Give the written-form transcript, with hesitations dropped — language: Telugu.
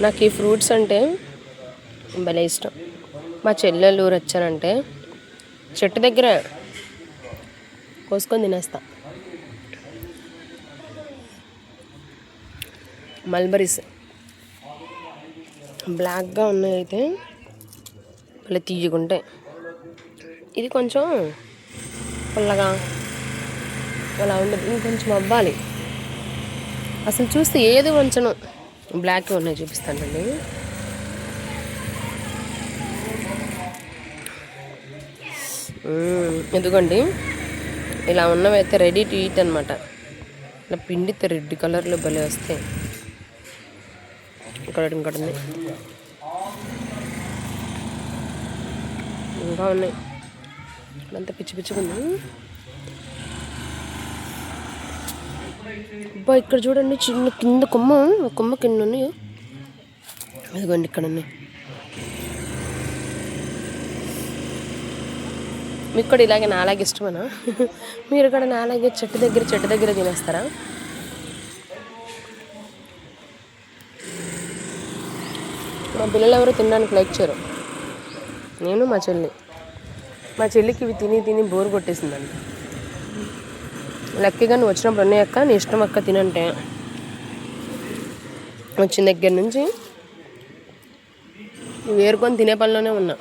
నాకు ఈ ఫ్రూట్స్ అంటే భలే ఇష్టం. మా చెల్లెలు ఊరు వచ్చానంటే చెట్టు దగ్గర కోసుకొని తినేస్తా. మల్బరీస్ బ్లాక్గా ఉన్నాయి, అయితే భలే తీయగుంటాయి. ఇది కొంచెం పుల్లగా అలా ఉండదు, ఇంకొంచెం అవ్వాలి. అసలు చూస్తే ఏది వంచను, బ్లాక్ ఉన్నాయి. చూపిస్తానండి. ఎందుకండి ఇలా ఉన్నవైతే రెడీ టు ఈట్ అనమాట. ఇలా పిండితే రెడ్ కలర్లో భలే వస్తాయి. ఇక్కడ ఉంది, ఇంకా ఉన్నాయి. ఇక్కడంతా పిచ్చి పిచ్చిగా ఉంది. అబ్బా ఇక్కడ చూడండి, చిన్న కింద కొమ్మ కింద ఉన్నాయి. అదిగోండి ఇక్కడ ఉన్నాయి. మీకు కూడా ఇలాగే నాలాగే ఇష్టమేనా? మీరు కూడా నాలాగే చెట్టు దగ్గర తినేస్తారా? మా పిల్లలు ఎవరు తినడానికి లైక్ చేయరు. నేను మా చెల్లికి ఇవి తిని బోరు కొట్టేసిందండి. లక్కీగా నువ్వు వచ్చినప్పుడు ఉన్నాయి అక్క, నీ ఇష్టం అక్క తినంటే వచ్చిన దగ్గర నుంచి వేరుకొని తినే పనిలోనే ఉన్నా.